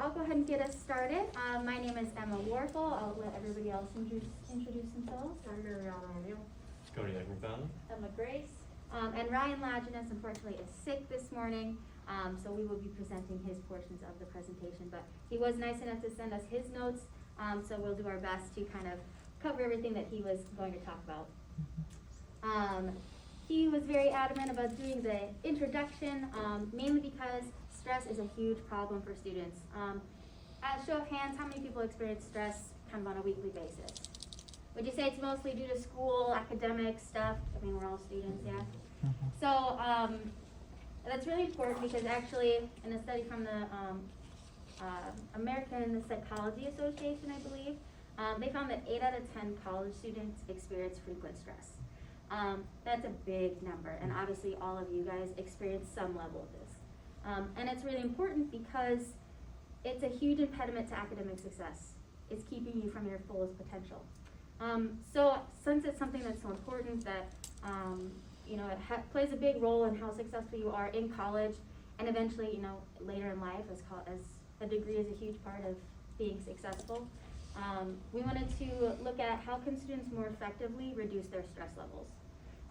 I'll go ahead and get us started. My name is Emma Warfel. I'll let everybody else introduce themselves. I'm Mariana O'Neill. Cody McFadden. Emma Grace. And Ryan Lajeunesse, unfortunately, is sick this morning, so we will be presenting his portions of the presentation. But he was nice enough to send us his notes, so we'll do our best to kind of cover everything that he was going to talk about. He was very adamant about doing the introduction, mainly because stress is a huge problem for students. At a show of hands, how many people experience stress kind of on a weekly basis? Would you say it's mostly due to school, academic stuff? I mean, we're all students, yeah? So that's really important because actually, in a study from the American Psychology Association, I believe, they found that 8 out of 10 college students experience frequent stress. That's a big number, and obviously all of you guys experience some level of this. And it's really important because it's a huge impediment to academic success. It's keeping you from your fullest potential. So since it's something that's so important that you know, it plays a big role in how successful you are in college, and eventually, you know, later in life, as a degree is a huge part of being successful. We wanted to look at how can students more effectively reduce their stress levels.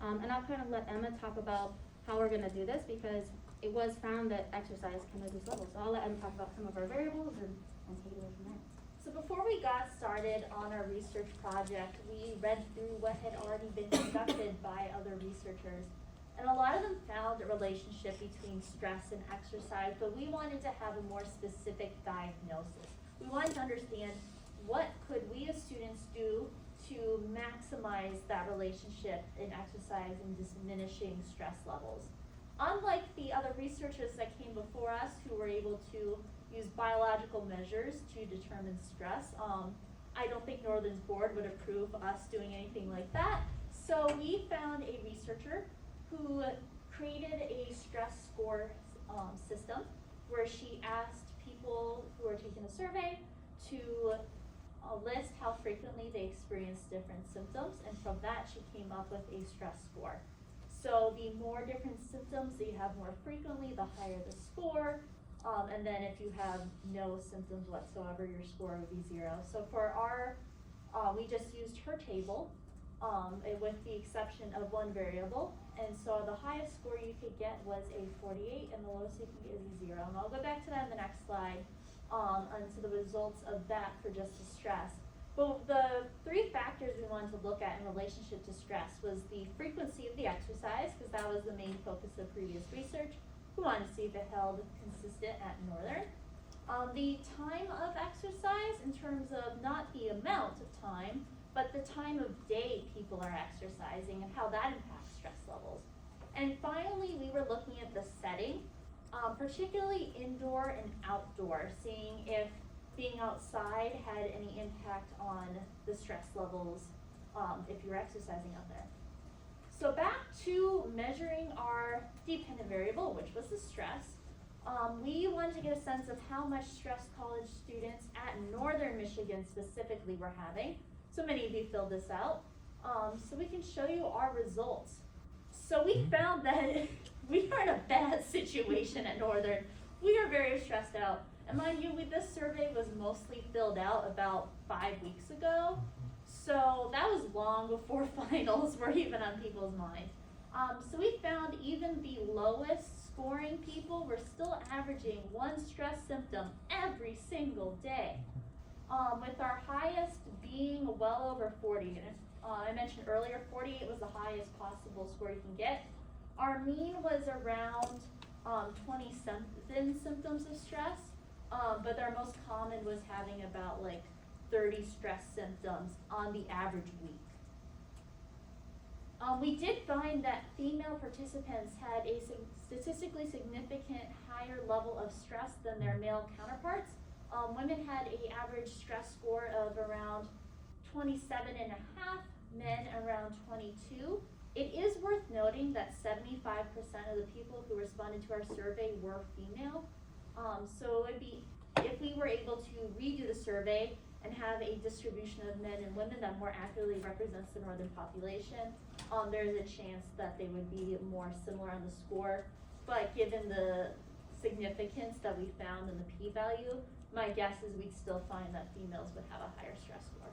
And I'll kind of let Emma talk about how we're going to do this because it was found that exercise can reduce levels. So I'll let Emma talk about some of our variables and take it away from there. So before we got started on our research project, we read through what had already been conducted by other researchers. And a lot of them found a relationship between stress and exercise, but we wanted to have a more specific diagnosis. We wanted to understand what could we as students do to maximize that relationship in exercise and diminishing stress levels. Unlike the other researchers that came before us who were able to use biological measures to determine stress, I don't think Northern's board would approve us doing anything like that. So we found a researcher who created a stress score system where she asked people who were taking a survey to list how frequently they experienced different symptoms, and from that she came up with a stress score. So the more different symptoms that you have more frequently, the higher the score, and then if you have no symptoms whatsoever, your score would be 0. So for our, we just used her table with the exception of one variable, and so the highest score you could get was a 48 and the lowest you could get is a 0. And I'll go back to that in the next slide. Onto the results of that for just the stress. But the 3 factors we wanted to look at in relationship to stress was the frequency of the exercise, because that was the main focus of previous research. We wanted to see if it held consistent at Northern. The time of exercise in terms of not the amount of time, but the time of day people are exercising and how that impacts stress levels. And finally, we were looking at the setting. Particularly indoor and outdoor, seeing if being outside had any impact on the stress levels if you're exercising out there. So back to measuring our dependent variable, which was the stress. We wanted to get a sense of how much stress college students at Northern Michigan specifically were having. So many of you filled this out. So we can show you our results. So we found that we are in a bad situation at Northern. We are very stressed out. And mind you, this survey was mostly filled out about 5 weeks ago. So that was long before finals were even on people's minds. So we found even the lowest scoring people were still averaging 1 stress symptom every single day. With our highest being well over 40. And I mentioned earlier, 48 was the highest possible score you can get. Our mean was around 27 symptoms of stress, but our most common was having about like 30 stress symptoms on the average week. We did find that female participants had a statistically significant higher level of stress than their male counterparts. Women had an average stress score of around 27.5, men around 22. It is worth noting that 75% of the people who responded to our survey were female. So it would be, if we were able to redo the survey and have a distribution of men and women that more accurately represents the Northern population, there is a chance that they would be more similar on the score. But given the significance that we found in the p-value, my guess is we'd still find that females would have a higher stress score.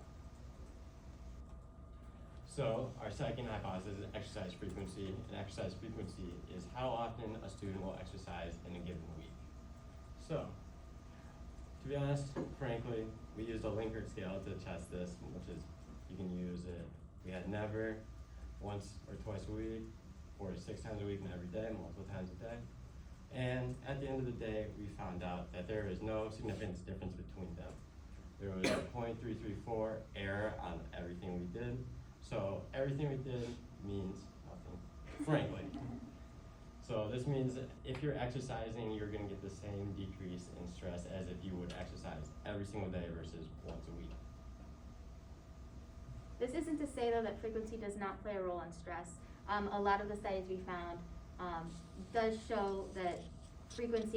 So our second hypothesis is exercise frequency, and exercise frequency is how often a student will exercise in a given week. So, to be honest, frankly, we used a Likert scale to test this, which is, you can use it, we had never, once or twice a week, 4 to 6 times a week, and every day, multiple times a day. And at the end of the day, we found out that there is no significant difference between them. There was a 0.334 error on everything we did. So everything we did means nothing, frankly. So this means that if you're exercising, you're gonna get the same decrease in stress as if you would exercise every single day versus once a week. This isn't to say though that frequency does not play a role in stress. A lot of the studies we found does show that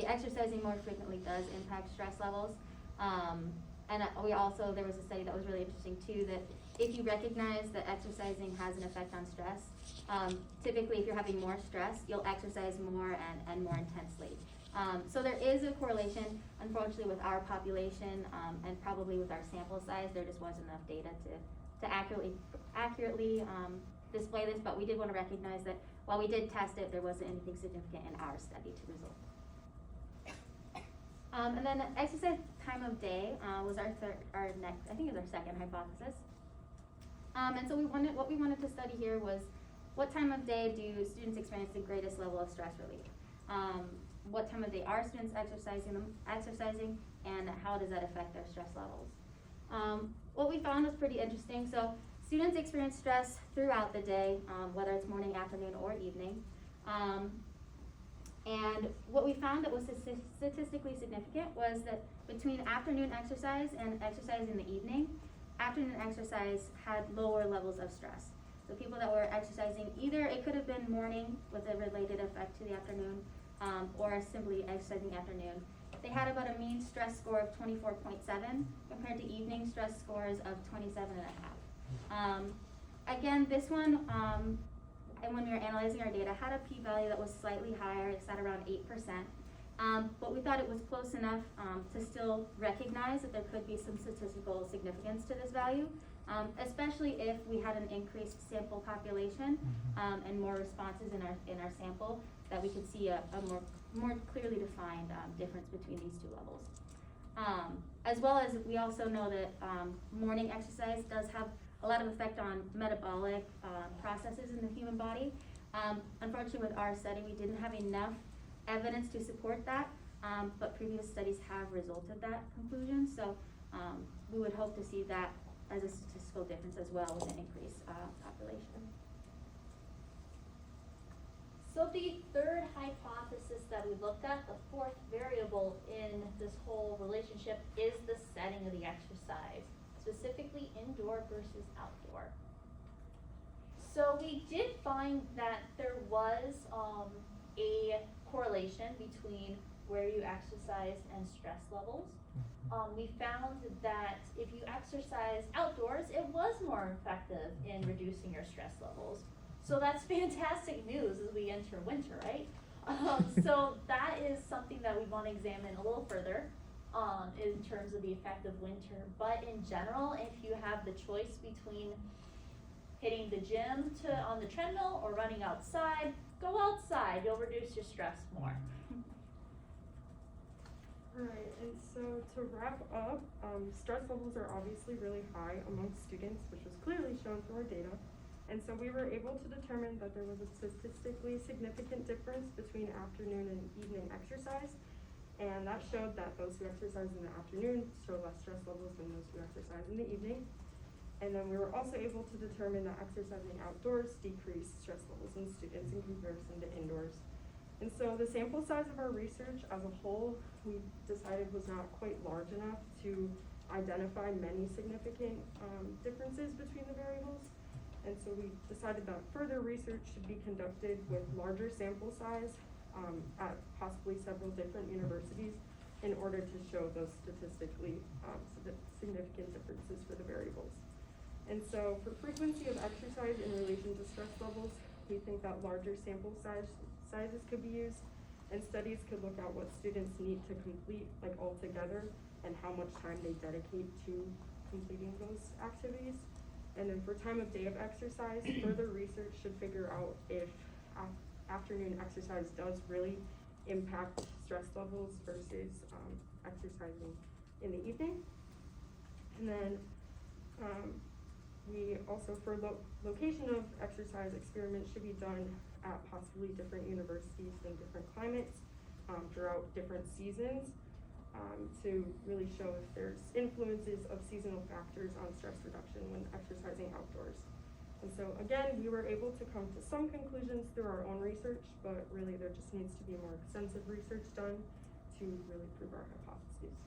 exercising more frequently does impact stress levels. And we also, there was a study that was really interesting too, that if you recognize that exercising has an effect on stress, typically if you're having more stress, you'll exercise more and more intensely. So there is a correlation, unfortunately, with our population and probably with our sample size. There just wasn't enough data to accurately display this, but we did want to recognize that while we did test it, there wasn't anything significant in our study to result. And then exercise time of day was our next, I think it was our second hypothesis. And so what we wanted to study here was what time of day do students experience the greatest level of stress relief? What time of day are students exercising, and how does that affect their stress levels? What we found was pretty interesting. So students experience stress throughout the day, whether it's morning, afternoon, or evening. And what we found that was statistically significant was that between afternoon exercise and exercise in the evening, afternoon exercise had lower levels of stress. So people that were exercising, either it could have been morning with a related effect to the afternoon, or simply exercising afternoon. They had about a mean stress score of 24.7 compared to evening stress scores of 27.5. Again, this one, and when we were analyzing our data, had a p-value that was slightly higher. It's at around 8%. But we thought it was close enough to still recognize that there could be some statistical significance to this value, especially if we had an increased sample population and more responses in our sample, that we could see a more clearly defined difference between these two levels. As well as we also know that morning exercise does have a lot of effect on metabolic processes in the human body. Unfortunately, with our study, we didn't have enough evidence to support that, but previous studies have resulted that conclusion. So we would hope to see that as a statistical difference as well with an increased population. So the third hypothesis that we looked at, the fourth variable in this whole relationship, is the setting of the exercise, specifically indoor versus outdoor. So we did find that there was a correlation between where you exercise and stress levels. We found that if you exercise outdoors, it was more effective in reducing your stress levels. So that's fantastic news as we enter winter, right? So that is something that we want to examine a little further in terms of the effect of winter. But in general, if you have the choice between hitting the gym on the treadmill or running outside, go outside. You'll reduce your stress more. Right, and so to wrap up, stress levels are obviously really high among students, which was clearly shown through our data. And so we were able to determine that there was a statistically significant difference between afternoon and evening exercise. And that showed that those who exercise in the afternoon show less stress levels than those who exercise in the evening. And then we were also able to determine that exercising outdoors decreased stress levels in students in comparison to indoors. And so the sample size of our research as a whole, we decided was not quite large enough to identify many significant differences between the variables. And so we decided that further research should be conducted with larger sample size at possibly several different universities in order to show those statistically significant differences for the variables. And so for frequency of exercise in relation to stress levels, we think that larger sample sizes could be used. And studies could look at what students need to complete like altogether and how much time they dedicate to completing those activities. And then for time of day of exercise, further research should figure out if afternoon exercise does really impact stress levels versus exercising in the evening. And then we also, for location of exercise, experiments should be done at possibly different universities in different climates throughout different seasons to really show if there's influences of seasonal factors on stress reduction when exercising outdoors. And so again, we were able to come to some conclusions through our own research, but really there just needs to be more extensive research done to really prove our hypotheses.